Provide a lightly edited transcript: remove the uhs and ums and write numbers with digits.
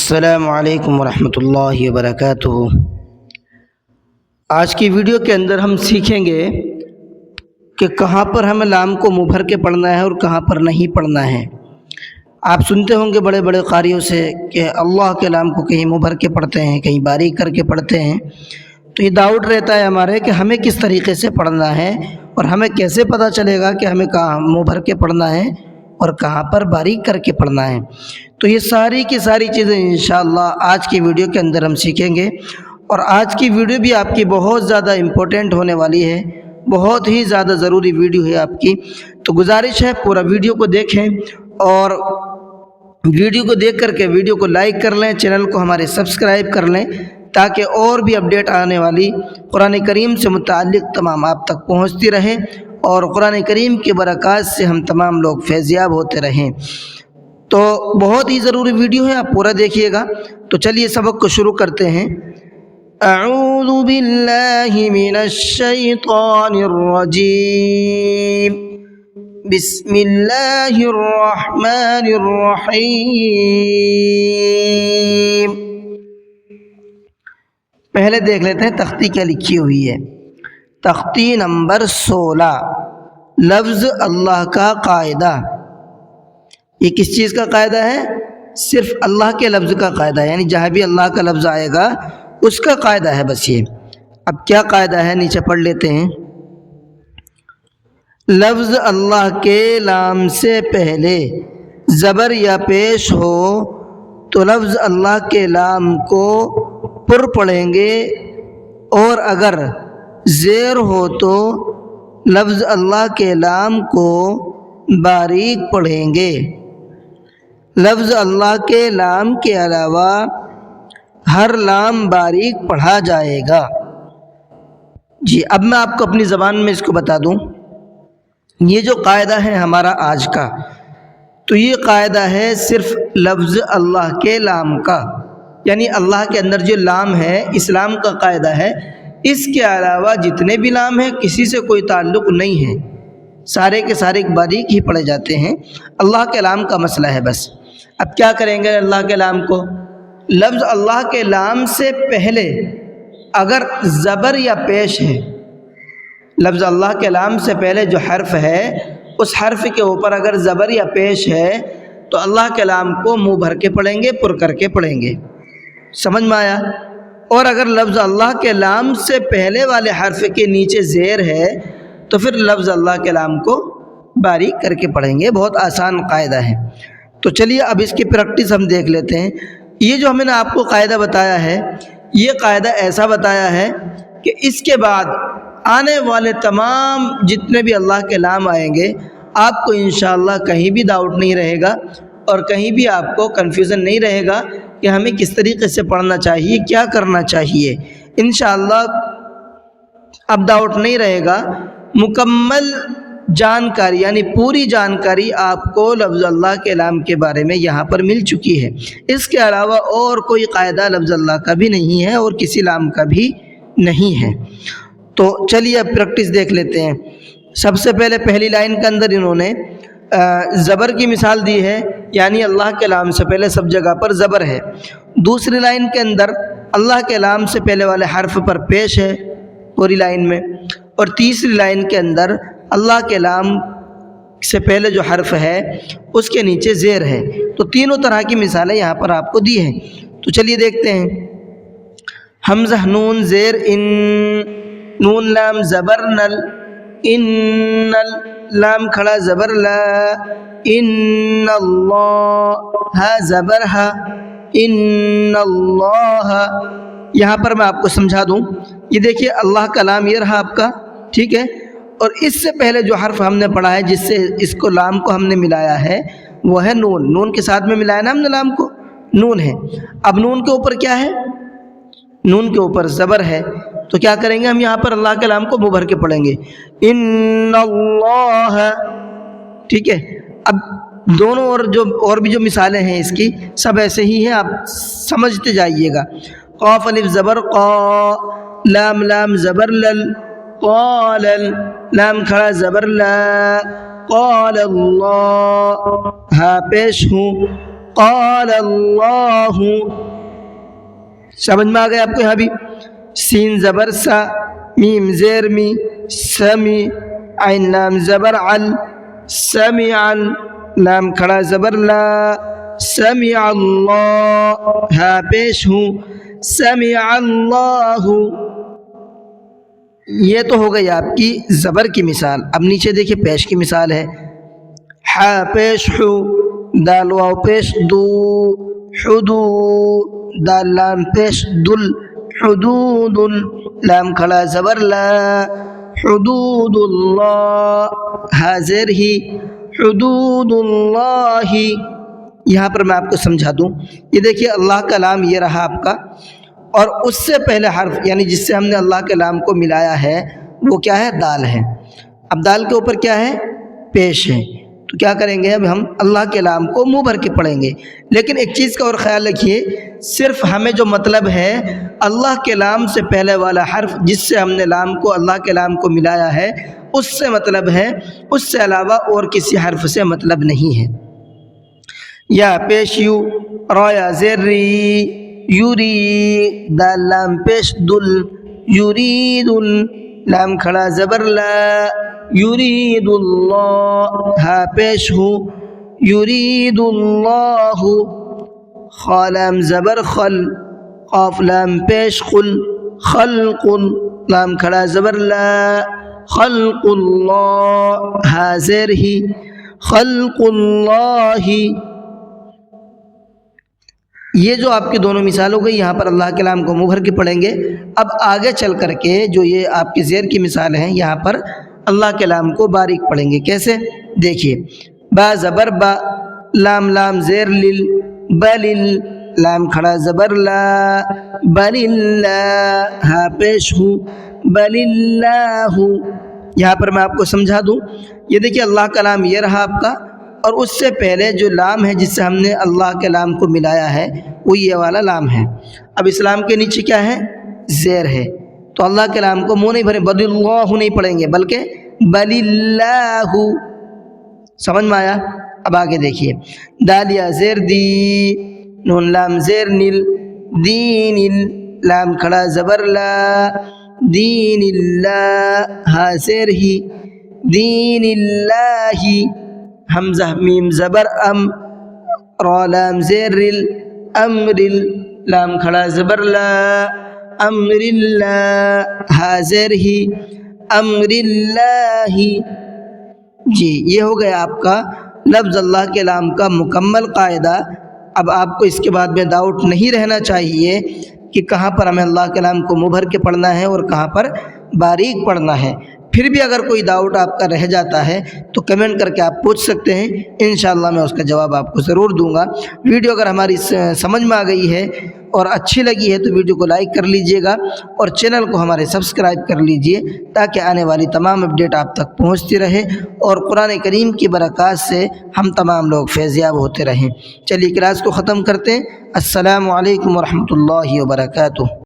السلام علیکم ورحمۃ اللہ وبرکاتہ۔ آج کی ویڈیو کے اندر ہم سیکھیں گے کہ کہاں پر ہمیں لام کو منہ بھر کے پڑھنا ہے اور کہاں پر نہیں پڑھنا ہے۔ آپ سنتے ہوں گے بڑے بڑے قاریوں سے کہ اللہ کے لام کو کہیں منہ بھر کے پڑھتے ہیں، کہیں باریک کر کے پڑھتے ہیں، تو یہ ڈاؤٹ رہتا ہے ہمارے کہ ہمیں کس طریقے سے پڑھنا ہے اور ہمیں کیسے پتہ چلے گا کہ ہمیں کہاں منہ بھر کے پڑھنا ہے اور کہاں پر باریک کر کے پڑھنا ہے۔ تو یہ ساری کی ساری چیزیں انشاءاللہ آج کی ویڈیو کے اندر ہم سیکھیں گے، اور آج کی ویڈیو بھی آپ کی بہت زیادہ امپورٹنٹ ہونے والی ہے، بہت ہی زیادہ ضروری ویڈیو ہے آپ کی۔ تو گزارش ہے پورا ویڈیو کو دیکھیں، اور ویڈیو کو دیکھ کر کے ویڈیو کو لائک کر لیں، چینل کو ہمارے سبسکرائب کر لیں، تاکہ اور بھی اپڈیٹ آنے والی قرآن کریم سے متعلق تمام آپ تک پہنچتی رہیں، اور قرآن کریم کی برکات سے ہم تمام لوگ فیضیاب ہوتے رہیں۔ تو بہت ہی ضروری ویڈیو ہے، آپ پورا دیکھیے گا۔ تو چلیے سبق کو شروع کرتے ہیں۔ اعوذ باللہ من الشیطان الرجیم، بسم اللہ الرحمن الرحیم۔ پہلے دیکھ لیتے ہیں تختی کیا لکھی ہوئی ہے۔ تختی نمبر 16، لفظ اللہ کا قاعدہ۔ یہ کس چیز کا قاعدہ ہے؟ صرف اللہ کے لفظ کا قاعدہ ہے، یعنی جہاں بھی اللہ کا لفظ آئے گا اس کا قاعدہ ہے بس یہ۔ اب کیا قاعدہ ہے نیچے پڑھ لیتے ہیں۔ لفظ اللہ کے لام سے پہلے زبر یا پیش ہو تو لفظ اللہ کے لام کو پر پڑھیں گے، اور اگر زیر ہو تو لفظ اللہ کے لام کو باریک پڑھیں گے۔ لفظ اللہ کے لام کے علاوہ ہر لام باریک پڑھا جائے گا۔ جی اب میں آپ کو اپنی زبان میں اس کو بتا دوں۔ یہ جو قاعدہ ہے ہمارا آج کا، تو یہ قاعدہ ہے صرف لفظ اللہ کے لام کا، یعنی اللہ کے اندر جو لام ہے اس لام کا قاعدہ ہے۔ اس کے علاوہ جتنے بھی لام ہیں کسی سے کوئی تعلق نہیں ہے، سارے کے سارے باریک ہی پڑھے جاتے ہیں۔ اللہ کے لام کا مسئلہ ہے بس۔ اب کیا کریں گے اللہ کے لام کو؟ لفظ اللہ کے لام سے پہلے اگر زبر یا پیش ہے، لفظ اللہ کے لام سے پہلے جو حرف ہے اس حرف کے اوپر اگر زبر یا پیش ہے تو اللہ کے لام کو منہ بھر کے پڑھیں گے، پر کر کے پڑھیں گے۔ سمجھ میں آیا؟ اور اگر لفظ اللہ کے لام سے پہلے والے حرف کے نیچے زیر ہے تو پھر لفظ اللہ کے لام کو باریک کر کے پڑھیں گے۔ بہت آسان قاعدہ ہے۔ تو چلیے اب اس کی پریکٹس ہم دیکھ لیتے ہیں۔ یہ جو ہم نے آپ کو قاعدہ بتایا ہے، یہ قاعدہ ایسا بتایا ہے کہ اس کے بعد آنے والے تمام جتنے بھی اللہ کے لام آئیں گے آپ کو انشاءاللہ کہیں بھی ڈاؤٹ نہیں رہے گا، اور کہیں بھی آپ کو کنفیوژن نہیں رہے گا کہ ہمیں کس طریقے سے پڑھنا چاہیے، کیا کرنا چاہیے۔ انشاءاللہ اب ڈاؤٹ نہیں رہے گا۔ مکمل جانکاری یعنی پوری جانکاری آپ کو لفظ اللہ کے لام کے بارے میں یہاں پر مل چکی ہے۔ اس کے علاوہ اور کوئی قاعدہ لفظ اللہ کا بھی نہیں ہے اور کسی لام کا بھی نہیں ہے۔ تو چلیے اب پریکٹس دیکھ لیتے ہیں۔ سب سے پہلے پہلی لائن کے اندر انہوں نے زبر کی مثال دی ہے، یعنی اللہ کے لام سے پہلے سب جگہ پر زبر ہے۔ دوسری لائن کے اندر اللہ کے لام سے پہلے والے حرف پر پیش ہے پوری لائن میں، اور تیسری لائن کے اندر اللہ کے لام سے پہلے جو حرف ہے اس کے نیچے زیر ہے۔ تو تینوں طرح کی مثالیں یہاں پر آپ کو دی ہیں۔ تو چلیے دیکھتے ہیں۔ حمزہ نون زیر ان، نون لام زبر نل، ان لام کھڑا زبر لا، ان اللہ ہا زبر ہا، ان اللہ۔ یہاں پر میں آپ کو سمجھا دوں، یہ دیکھیے اللہ کا لام یہ رہا آپ کا، ٹھیک ہے، اور اس سے پہلے جو حرف ہم نے پڑھا ہے جس سے اس کو لام کو ہم نے ملایا ہے وہ ہے نون۔ نون کے ساتھ میں ملایا نا ہم نے لام کو، نون ہے۔ اب نون کے اوپر کیا ہے؟ نون کے اوپر زبر ہے، تو کیا کریں گے ہم یہاں پر اللہ کے لام کو منہ بھر کے پڑھیں گے، ان اللہ، ٹھیک ہے۔ اب دونوں اور بھی جو مثالیں ہیں اس کی سب ایسے ہی ہیں، آپ سمجھتے جائیے گا۔ قاف الف زبر قا، لام لام زبر لل، قال لام کھڑا زبر لا، قال اللہ، ہا پیش ہوں، قال اللہ. سمجھ میں آ گیا آپ کو یہاں بھی؟ سین زبر سا، میم زیر می، سمی، عین لام زبر عل، سمع، لام کھڑا زبر لا، سمع اللہ، ہا پیش ہوں، سمع اللہ. یہ تو ہو گئی آپ کی زبر کی مثال. اب نیچے دیکھیے پیش کی مثال ہے. ہا پیش ہو، دال واو پیش دو، حدو، دال لام پیش دل، حدود، لام کھڑا زبر لا، حدود اللہ، حاضر ہی، حدود اللہ. یہاں پر میں آپ کو سمجھا دوں. یہ دیکھیے اللہ کا لام یہ رہا آپ کا، اور اس سے پہلے حرف یعنی جس سے ہم نے اللہ کے لام کو ملایا ہے وہ کیا ہے؟ دال ہے. اب دال کے اوپر کیا ہے؟ پیش ہے. تو کیا کریں گے؟ اب ہم اللہ کے لام کو منہ بھر کے پڑھیں گے. لیکن ایک چیز کا اور خیال رکھیے، صرف ہمیں جو مطلب ہے اللہ کے لام سے پہلے والا حرف جس سے ہم نے لام کو اللہ کے لام کو ملایا ہے اس سے مطلب ہے، اس سے علاوہ اور کسی حرف سے مطلب نہیں ہے. یا پیش یو، را یا زیر ری، یوری، دال لام پیش دل، یرید، لام کھڑا زبر لا، یرید اللہ، ہا پیش ہو، یرید اللہ، خا لام زبر خل، قاف لام پیش قل، خلق، لام کھڑا زبر لا، خلق اللہ، ہا زیر ہی، خلق اللہ. یہ جو آپ کی دونوں مثال ہو گئی، یہاں پر اللہ کے لام کو منہ بھر کے پڑھیں گے. اب آگے چل کر کے جو یہ آپ کی زیر کی مثال ہیں یہاں پر اللہ کے لام کو باریک پڑھیں گے. کیسے؟ دیکھیے. با زبر با، لام لام زیر لل، بلل، لام کھڑا زبر لا، بللہ، ہا پیش ہوں، بللہ. یہاں پر میں آپ کو سمجھا دوں. یہ دیکھیے اللہ کا لام یہ رہا آپ کا، اور اس سے پہلے جو لام ہے جس سے ہم نے اللہ کے لام کو ملایا ہے وہ یہ والا لام ہے. اب اس لام کے نیچے کیا ہے؟ زیر ہے. تو اللہ کے لام کو منہ نہیں بھریں، بل اللہ نہیں پڑھیں گے بلکہ بل اللہ. سمجھ میں آیا؟ اب آگے دیکھیے. دالیا زیر دی، نون لام زیر نل، دین، لام کھڑا زبر لا، دین اللہ، ہا زیر ہی، دین اللہ، حمزہ میم زبر ام، را لام زیر رل، امر، لام کھڑا زبر لا، امر اللہ، ہا زیر ہی، امر اللہ. جی یہ ہو گیا آپ کا لفظ اللہ کے لام کا مکمل قاعدہ. اب آپ کو اس کے بعد میں ڈاؤٹ نہیں رہنا چاہیے کہ کہاں پر ہمیں اللہ کے لام کو منہ بھر کے پڑھنا ہے اور کہاں پر باریک پڑھنا ہے. پھر بھی اگر کوئی ڈاؤٹ آپ کا رہ جاتا ہے تو کمنٹ کر کے آپ پوچھ سکتے ہیں، انشاءاللہ میں اس کا جواب آپ کو ضرور دوں گا. ویڈیو اگر ہماری سمجھ میں آ گئی ہے اور اچھی لگی ہے تو ویڈیو کو لائک کر لیجئے گا اور چینل کو ہمارے سبسکرائب کر لیجئے تاکہ آنے والی تمام اپڈیٹ آپ تک پہنچتی رہے اور قرآن کریم کی برکات سے ہم تمام لوگ فیض یاب ہوتے رہیں. چلیے کلاس کو ختم کرتے ہیں. السلام علیکم ورحمۃ اللہ وبرکاتہ.